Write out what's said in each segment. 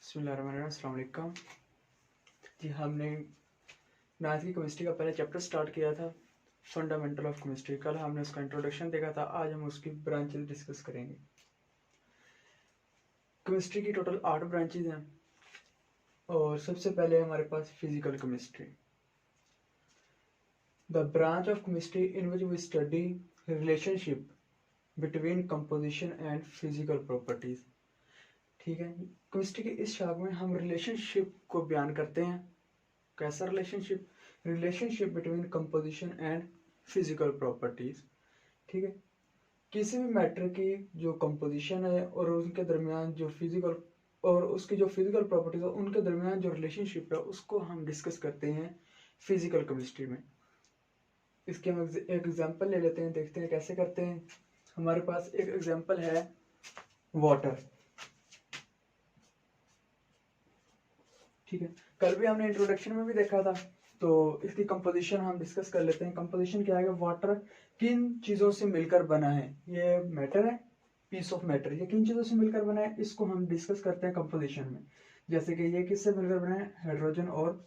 अस्सलाम वालेकुम जी। हमने मैथ की केमिस्ट्री का पहले चैप्टर स्टार्ट किया था, फंडामेंटल ऑफ केमिस्ट्री। कल हमने उसका इंट्रोडक्शन देखा था, आज हम उसकी ब्रांचेस डिस्कस करेंगे। केमिस्ट्री की टोटल 8 ब्रांचेस हैं और सबसे पहले हमारे पास physical chemistry, the branch of chemistry in which we study relationship between composition and physical properties. ठीक है, केमिस्ट्री के इस शाख में हम रिलेशनशिप को बयान करते हैं। कैसा relationship? Relationship between composition and physical properties. ठीक है, किसी भी मैटर की जो कंपोजिशन है और उनके दरमियान जो फिजिकल और उसकी जो फिजिकल प्रॉपर्टीज है उनके दरमियान जो रिलेशनशिप है उसको हम डिस्कस करते हैं फिजिकल केमिस्ट्री में। इसके हम एक एग्जांपल ले लेते हैं, देखते हैं कैसे करते हैं। हमारे पास एक एग्जांपल है वाटर। ठीक है, कल भी हमने इंट्रोडक्शन में भी देखा था, तो इसकी कंपोजिशन हम डिस्कस कर लेते हैं। कंपोजिशन क्या है? वाटर किन चीजों से मिलकर बना है? ये मैटर है, पीस ऑफ मैटर, ये किन चीजों से मिलकर बना है इसको हम डिस्कस करते हैं कंपोजिशन में। जैसे कि ये किससे मिलकर बना है? हाइड्रोजन और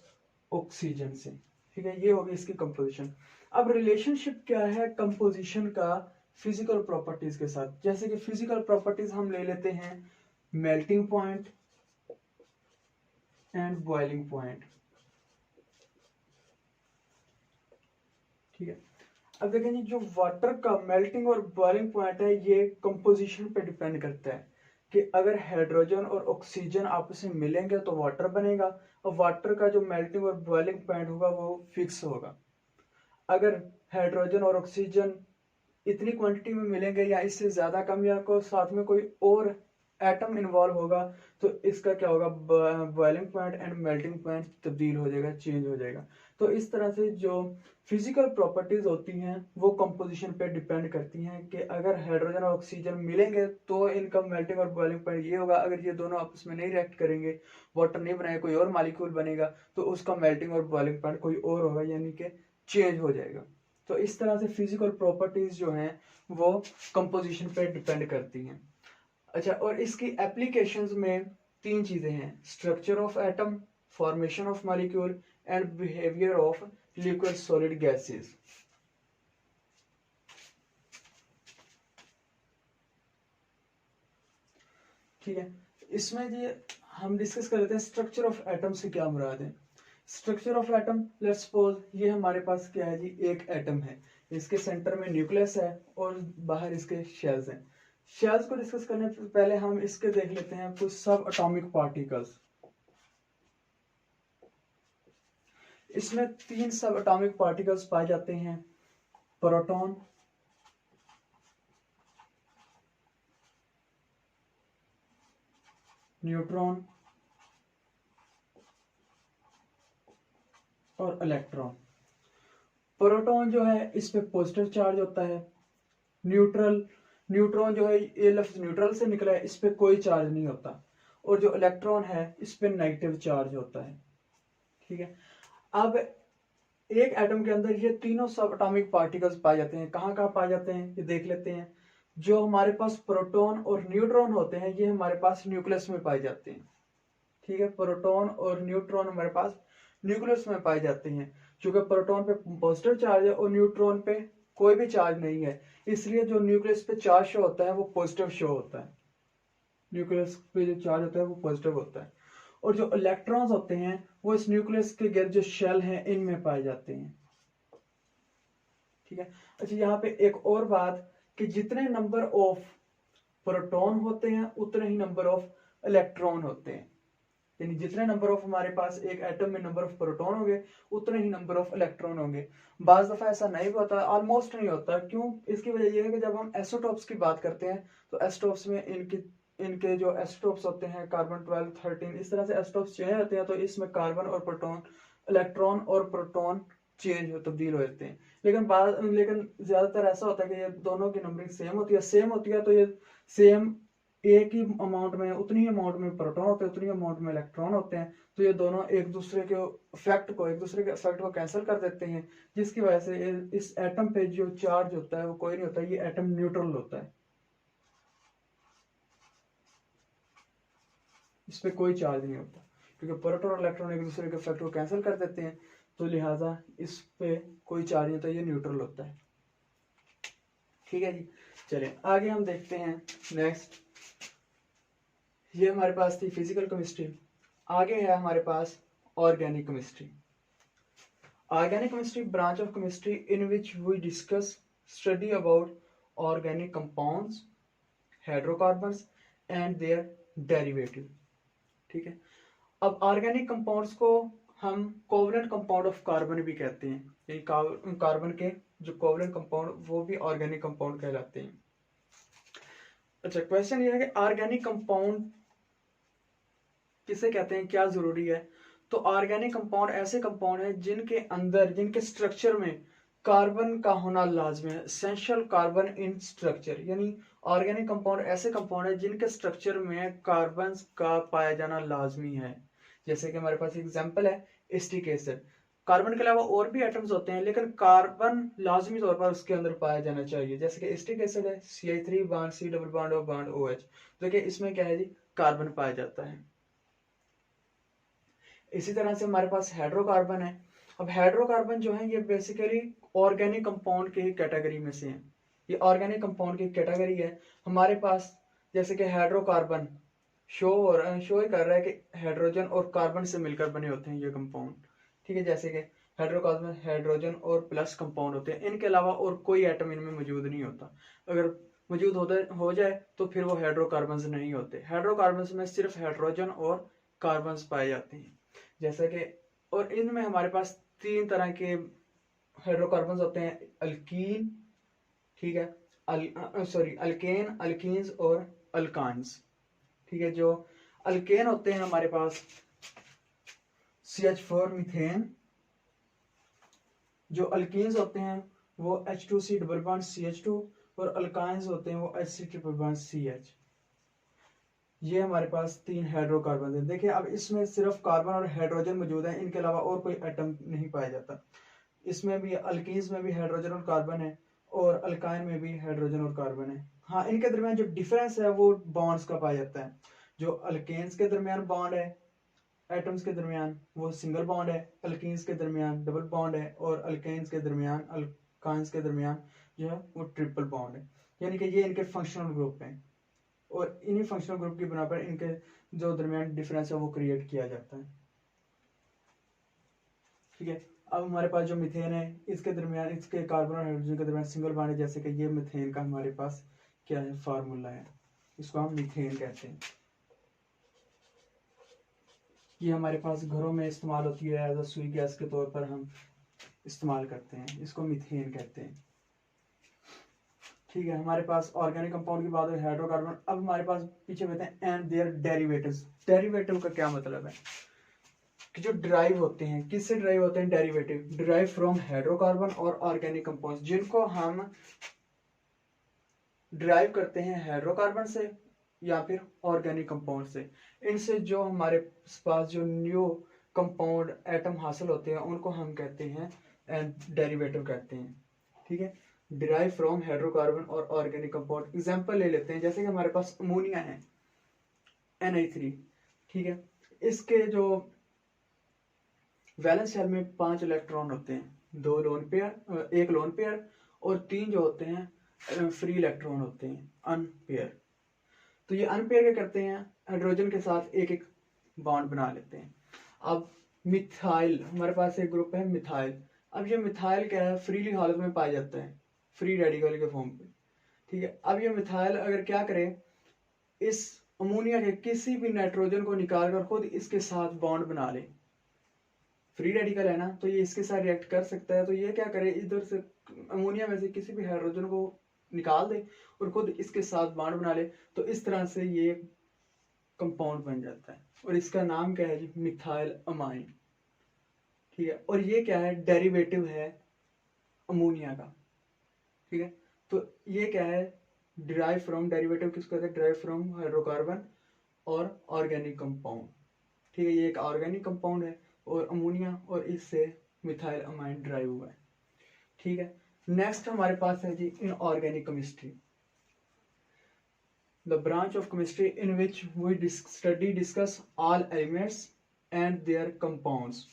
ऑक्सीजन से। ठीक है, ये होगी इसकी कंपोजिशन। अब रिलेशनशिप क्या है कंपोजिशन का फिजिकल प्रॉपर्टीज के साथ? जैसे कि फिजिकल प्रॉपर्टीज हम ले लेते हैं melting point and boiling point. ठीक है, अब देखें जी, जो वाटर का मेल्टिंग और बॉइलिंग पॉइंट है ये कंपोजिशन पे डिपेंड करता है कि अगर हाइड्रोजन और ऑक्सीजन आपस में मिलेंगे तो वाटर बनेगा, और वाटर का जो मेल्टिंग और बॉइलिंग पॉइंट होगा वो फिक्स होगा। अगर हाइड्रोजन और ऑक्सीजन इतनी क्वांटिटी में मिलेंगे या इससे ज्यादा कम या को साथ में कोई और एटम इन्वॉल्व होगा तो इसका क्या होगा? Boiling point and melting point तब्दील हो जाएगा, चेंज हो जाएगा। तो इस तरह से जो फिजिकल प्रॉपर्टीज होती हैं वो कंपोजिशन पे डिपेंड करती हैं कि अगर हाइड्रोजन और ऑक्सीजन मिलेंगे तो इनका मेल्टिंग और बॉइलिंग पॉइंट ये होगा। अगर ये दोनों आपस में नहीं रिएक्ट करेंगे, वाटर नहीं बनाएगा, कोई और मॉलिक्यूल बनेगा तो उसका मेल्टिंग और बॉइलिंग पॉइंट कोई और होगा, यानी कि चेंज हो जाएगा। तो इस तरह से फिजिकल प्रॉपर्टीज जो हैं वो कंपोजिशन पे डिपेंड करती हैं। अच्छा, और इसकी एप्लीकेशंस में 3 चीजें हैं: structure of atom, formation of molecule and behaviour of liquid solid gases. ठीक है, इसमें ये हम डिस्कस कर लेते हैं स्ट्रक्चर ऑफ एटम से क्या मुराद है। Structure of atom, let's suppose ये हमारे पास क्या है जी, एक एटम है, इसके सेंटर में न्यूक्लियस है और बाहर इसके शेल्स हैं। शेल्स को डिस्कस करने से पहले हम इसके देख लेते हैं कुछ सब एटॉमिक पार्टिकल्स। इसमें 3 सब एटॉमिक पार्टिकल्स पाए जाते हैं: प्रोटॉन, न्यूट्रॉन और इलेक्ट्रॉन। प्रोटॉन जो है इस पे पॉजिटिव चार्ज होता है। न्यूट्रॉन जो है, ये लफ्ज न्यूट्रल से निकला है, इस पे कोई चार्ज नहीं होता। और जो इलेक्ट्रॉन है इस पे नेगेटिव चार्ज होता है। ठीक है, अब एक एटम के अंदर ये तीनों सब एटॉमिक पार्टिकल्स पाए जाते हैं। कहाँ कहाँ पाए जाते हैं ये देख लेते हैं। जो हमारे पास प्रोटॉन और न्यूट्रॉन होते हैं ये हमारे पास न्यूक्लियस में पाए जाते हैं। ठीक है, प्रोटॉन और न्यूट्रॉन हमारे पास न्यूक्लियस में पाए जाते हैं। क्योंकि प्रोटॉन पे पॉजिटिव चार्ज है और न्यूट्रॉन पे कोई भी चार्ज नहीं है, इसलिए जो न्यूक्लियस पे चार्ज शो होता है वो पॉजिटिव शो होता है। न्यूक्लियस पे जो चार्ज होता है वो पॉजिटिव होता है। और जो इलेक्ट्रॉन्स होते हैं वो इस न्यूक्लियस के गिर्द जो शेल हैं इनमें पाए जाते हैं। ठीक है, अच्छा यहाँ पे एक और बात कि जितने नंबर ऑफ प्रोटॉन होते हैं उतने ही नंबर ऑफ इलेक्ट्रॉन होते हैं। यानी जितने नंबर ऑफ हमारे पास एक एटम में नंबर ऑफ प्रोटॉन होंगे उतने ही नंबर ऑफ इलेक्ट्रॉन होंगे। बाज दफा ऐसा नहीं होता, ऑलमोस्ट नहीं होता। क्यों? इसकी वजह यह है कि जब हम एसोटॉप्स की बात करते हैं तो एसोटॉप्स में इनके जो एसोटॉप्स होते हैं कार्बन 12, 13, इस तरह से एसोटॉप्स चेंज होते हैं, तो इसमें कार्बन और प्रोटॉन, इलेक्ट्रॉन और प्रोटॉन चेंज हो, तब्दील हो जाते हैं। लेकिन ज्यादातर ऐसा होता है कि ये दोनों की नंबरिंग सेम होती है तो ये सेम एक ही अमाउंट में, उतनी ही अमाउंट में प्रोटॉन होते हैं, उतनी ही अमाउंट में इलेक्ट्रॉन होते हैं। तो ये दोनों एक दूसरे के इफेक्ट को कैंसिल कर देते हैं, जिसकी वजह से इस एटम पे जो चार्ज होता है वो कोई नहीं होता, ये एटम न्यूट्रल होता है। इस पे कोई चार्ज नहीं होता, क्योंकि प्रोटॉन और इलेक्ट्रॉन एक दूसरे के इफेक्ट को कैंसिल कर देते हैं, तो लिहाजा इस पे कोई चार्ज नहीं होता, ये न्यूट्रल होता है। ठीक है जी, चलिए आगे हम देखते हैं नेक्स्ट। ये हमारे पास थी फिजिकल केमिस्ट्री। आगे है हमारे पास organic chemistry. Organic chemistry branch of chemistry in which we discuss study about organic compounds, hydrocarbons and their derivative. ठीक है, अब ऑर्गेनिक कंपाउंड्स को हम कोवलेंट कंपाउंड ऑफ कार्बन भी कहते हैं, यानी कार्बन के जो कोवलेंट कंपाउंड वो भी ऑर्गेनिक कंपाउंड कहलाते हैं। अच्छा, क्वेश्चन ये है कि ऑर्गेनिक कंपाउंड किसे कहते हैं, क्या जरूरी है। तो ऑर्गेनिक कंपाउंड ऐसे कंपाउंड है जिनके अंदर, जिनके स्ट्रक्चर में कार्बन का होना लाजमी है, एसेंशियल कार्बन इन स्ट्रक्चर। यानी ऑर्गेनिक कंपाउंड ऐसे कंपाउंड है जिनके स्ट्रक्चर में कार्बन का पाया जाना लाजमी है। जैसे कि हमारे पास एग्जांपल है एसिटिक एसिड। कार्बन के अलावा और भी एटम्स होते हैं, लेकिन कार्बन लाजमी तौर पर उसके अंदर पाया जाना चाहिए। जैसे कि एसिटिक एसिड है CH3 bond C double bond और बॉन्ड OH, देखिए इसमें क्या है जी, कार्बन पाया जाता है। इसी तरह से हमारे पास हाइड्रोकार्बन है। अब हाइड्रोकार्बन जो है ये बेसिकली ऑर्गेनिक कंपाउंड की कैटेगरी में से है, ये ऑर्गेनिक कंपाउंड की कैटेगरी है हमारे पास। जैसे कि हाइड्रोकार्बन शो ही कर रहा है कि हाइड्रोजन और कार्बन से मिलकर बने होते हैं ये कंपाउंड। ठीक है, जैसे कि हाइड्रोकार्बन हाइड्रोजन और प्लस कंपाउंड होते हैं, इनके अलावा और कोई एटम इनमें मौजूद नहीं होता। अगर मौजूद हो जाए तो फिर वो हाइड्रोकार्बन नहीं होते। हाइड्रोकार्बन में सिर्फ हाइड्रोजन और कार्बन पाए जाते हैं। जैसे कि और इनमें हमारे पास तीन तरह के हाइड्रोकार्बन होते हैं, अल्कीन, ठीक है, अल्केन, अल्कीन्स और अल्काइंस। ठीक है, जो अल्केन होते हैं हमारे पास CH4 मीथेन, जो अल्कीन्स होते हैं वो H2C डबल बॉन्ड CH2, और अल्काइंस होते हैं वो HC ट्रिपल बॉन्ड CH। ये हमारे पास तीन हाइड्रोकार्बन है। देखिए अब इसमें सिर्फ कार्बन और हाइड्रोजन मौजूद है, इनके अलावा और कोई एटम नहीं पाया जाता। इसमें भी अल्कीन्स में भी हाइड्रोजन और कार्बन है, और अल्काइन में भी हाइड्रोजन और कार्बन है। हाँ, इनके दरमियान जो डिफरेंस है वो बॉन्ड्स का पाया जाता है। जो अल्केन्स के दरमियान बॉन्ड है एटम्स के दरमियान वो सिंगल बॉन्ड है, अल्कीन्स के दरमियान डबल बॉन्ड है, और अल्केन्स के दरमियान, अल्काइंस के दरमियान जो है वो ट्रिपल बॉन्ड है। यानी कि ये इनके फंक्शनल ग्रुप हैं, और इन्हीं फंक्शनल ग्रुप की बना पर इनके जो दरमियान डिफरेंस है वो क्रिएट किया जाता है। ठीक है, अब हमारे पास जो मीथेन है इसके दरमियान, इसके कार्बन और हाइड्रोजन के दरमियान सिंगल बॉन्ड है। जैसे कि ये मीथेन का हमारे पास क्या है, फार्मूला है, इसको हम मीथेन कहते हैं। ये हमारे पास घरों में इस्तेमाल होती है, एज अ सुई गैस के तौर पर हम इस्तेमाल करते हैं, इसको मीथेन कहते हैं। ठीक है, हमारे पास ऑर्गेनिक कंपाउंड की बात है, हाइड्रोकार्बन। अब हमारे पास पीछे कहते हैं एंड देयर डेरिवेटिव्स। डेरिवेटिव का क्या मतलब है कि जो ड्राइव होते हैं, किससे ड्राइव होते हैं, डेरिवेटिव ड्राइव फ्रॉम हाइड्रोकार्बन और ऑर्गेनिक कंपाउंड, जिनको हम ड्राइव करते हैं हाइड्रोकार्बन से या फिर ऑर्गेनिक कंपाउंड से। इनसे जो हमारे पास जो न्यू कंपाउंड एटम हासिल होते हैं उनको हम कहते हैं डेरिवेटिव कहते हैं। ठीक है, डिराइव फ्रॉम हाइड्रोकार्बन और ऑर्गेनिक कंपाउंड। एग्जांपल ले लेते हैं, जैसे कि हमारे पास अमोनिया है Na3। ठीक है, इसके जो वैलेंस शेल में 5 इलेक्ट्रॉन होते हैं, 2 लोन पेयर, 1 लोन पेयर, और 3 जो होते हैं फ्री इलेक्ट्रॉन होते हैं, अनपेयर। तो ये अनपेयर क्या करते हैं, हाइड्रोजन के साथ एक एक बॉन्ड बना लेते हैं। अब मिथाइल, हमारे पास एक ग्रुप है मिथाइल। अब ये मिथाइल क्या है, फ्रीली हालत में पाया जाता है, फ्री रेडिकल के फॉर्म पे। ठीक है, अब ये मिथाइल अगर क्या करे, इस अमोनिया के किसी भी नाइट्रोजन को निकाल कर खुद इसके साथ बॉन्ड बना ले, फ्री रेडिकल है ना, तो ये इसके साथ रिएक्ट कर सकता है। तो ये क्या करे, इधर से अमोनिया में से किसी भी हाइड्रोजन को निकाल दे और खुद इसके साथ बॉन्ड बना ले, तो इस तरह से ये कंपाउंड बन जाता है, और इसका नाम क्या है जी, मिथाइल अमाइन। ठीक है, और ये क्या है, डेरिवेटिव है अमोनिया का। ठीक है, तो ये क्या है, डिराइव फ्रॉम, डेरिवेटिव किसको कहते हैं, डिराइव फ्रॉम हाइड्रोकार्बन और ऑर्गेनिक कंपाउंड। ठीक है, ये एक ऑर्गेनिक कंपाउंड है और अमोनिया, और इससे मिथाइल अमाइन ड्राइव हुआ है। ठीक है, नेक्स्ट हमारे पास है जी inorganic chemistry. the branch of chemistry in which we discuss all elements and their compounds.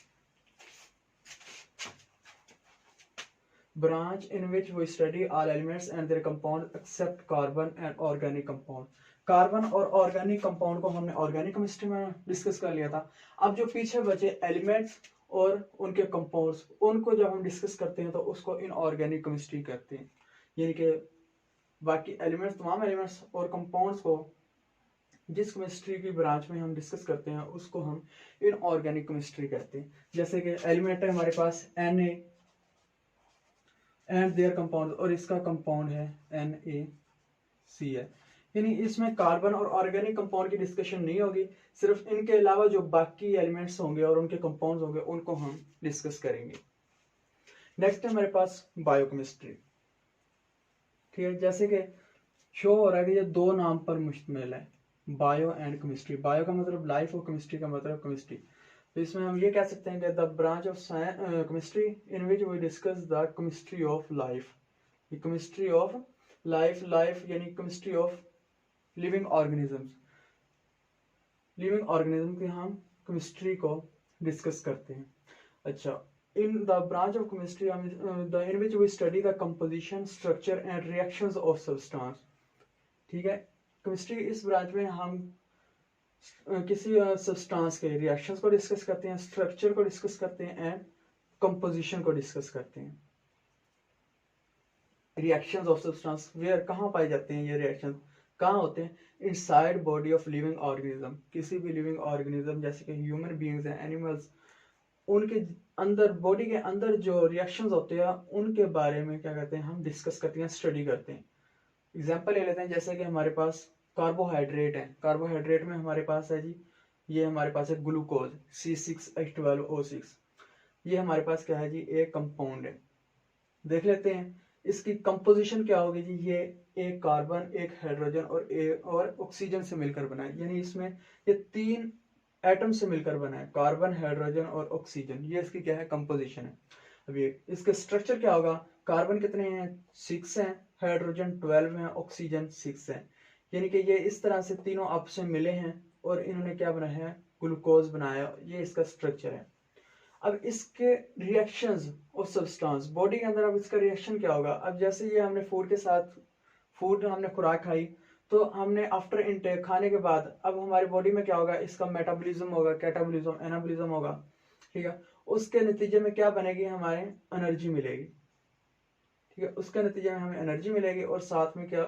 Branch in which we study all elements and their compounds except carbon and organic compound. Carbon और organic compound को हमने organic chemistry में discuss कर लिया था। अब जो पीछे बचे एलिमेंट्स और उनके कंपाउंड्स, उनको जब हम डिस्कस करते हैं तो उसको इनऑर्गेनिक केमिस्ट्री कहते हैं। यानी कि बाकी एलिमेंट्स, तमाम एलिमेंट्स और कंपाउंड्स को जिस केमिस्ट्री की ब्रांच में हम डिस्कस करते हैं उसको हम इनऑर्गेनिक केमिस्ट्री कहते हैं। जैसे कि एलिमेंट है हमारे पास Na एंड देयर कंपाउंड, और इसका कंपाउंड है NaCl। यानी इसमें कार्बन और ऑर्गेनिक कंपाउंड की डिस्कशन नहीं होगी, सिर्फ इनके अलावा जो बाकी एलिमेंट्स होंगे और उनके कंपाउंड्स होंगे उनको हम डिस्कस करेंगे। नेक्स्ट है हमारे पास बायोकेमिस्ट्री। ठीक है, जैसे कि शो हो रहा है कि ये दो नाम पर मुश्तमिल है, बायो एंड केमिस्ट्री। बायो का मतलब लाइफ और केमिस्ट्री का मतलब केमिस्ट्री। तो इसमें हम ये कह सकते हैं कि the branch of chemistry in which we discuss the chemistry of life. Chemistry of life, life यानी chemistry of living organisms. Living organism की हम केमिस्ट्री को डिस्कस करते हैं। अच्छा, in the branch of chemistry in which we study the composition, structure and reactions of substance. ठीक है, chemistry इस ब्रांच में हम किसी सब्सटेंस के रिएक्शंस को डिस्कस करते हैं, स्ट्रक्चर को डिस्कस करते हैं एंड कंपोजिशन को डिस्कस करते हैं। रिएक्शंस ऑफ सब्सटेंस, वेयर, कहाँ पाए जाते हैं ये रिएक्शंस, कहाँ होते हैं? Inside body of living organism. किसी भी लिविंग ऑर्गेनिज्म जैसे कि ह्यूमन बीइंग्स हैं, एनिमल्स, उनके अंदर, बॉडी के अंदर जो रिएक्शंस होते हैं उनके बारे में क्या कहते हैं, हम डिस्कस करते हैं, स्टडी करते हैं। एग्जांपल ले लेते हैं, जैसे कि हमारे पास कार्बोहाइड्रेट है। कार्बोहाइड्रेट में हमारे पास है जी, ये हमारे पास है ग्लूकोज C6H12O6। ये हमारे पास क्या है जी, एक कंपाउंड है। देख लेते हैं इसकी कंपोजिशन क्या होगी जी। ये एक कार्बन, एक हाइड्रोजन और ऑक्सीजन से मिलकर बना है। यानी इसमें ये तीन एटम से मिलकर बना है, कार्बन, हाइड्रोजन और ऑक्सीजन। ये इसकी क्या है, कंपोजिशन है। अब ये इसके स्ट्रक्चर क्या होगा, कार्बन कितने हैं, 6 हैं, हाइड्रोजन 12 हैं, ऑक्सीजन 6 है। यानी कि ये इस तरह से तीनों आपस में मिले हैं और इन्होंने क्या बनाया है, ग्लूकोज बनाया। ये इसका स्ट्रक्चर है। अब इसके रिएक्शंस और सब्सटेंस, बॉडी के अंदर अब इसका रिएक्शन क्या होगा। अब जैसे ये हमने फूड के साथ, फूड हमने खुराक खाई, तो हमने आफ्टर इनटेक, खाने के बाद अब हमारी बॉडी में क्या होगा, इसका मेटाबॉलिज्म होगा, कैटाबॉलिज्म, एनाबॉलिज्म होगा। ठीक है, उसके नतीजे में क्या बनेगी, हमारे एनर्जी मिलेगी। ठीक है, उसके नतीजे में हमें एनर्जी मिलेगी और साथ में क्या,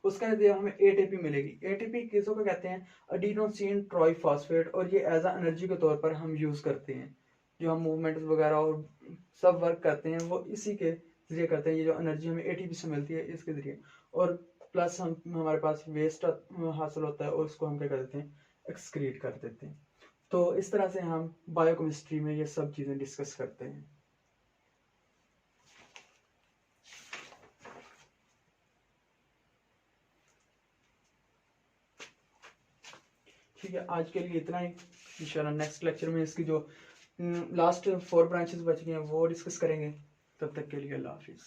उसके नतीजे में हमें एटीपी मिलेगी। एटीपी किसों को कहते हैं, एडिनोसिन ट्राइफॉस्फेट, और ये एज अ एनर्जी के तौर पर हम यूज करते हैं। जो हम मूवमेंट वगैरह और सब वर्क करते हैं वो इसी के जरिए करते हैं। ये जो एनर्जी हमें एटीपी से मिलती है इसके जरिए, और प्लस हम हमारे पास वेस्ट हासिल होता है और उसको हम क्या कर देते हैं, एक्सक्रीट कर देते हैं। तो इस तरह से हम बायोकेमिस्ट्री में ये सब चीजें डिस्कस करते हैं। ठीक है, आज के लिए इतना ही। इंशाल्लाह नेक्स्ट लेक्चर में इसकी जो लास्ट 4 ब्रांचेस बच गए हैं वो डिस्कस करेंगे। तब तक के लिए अल्लाह हाफिज।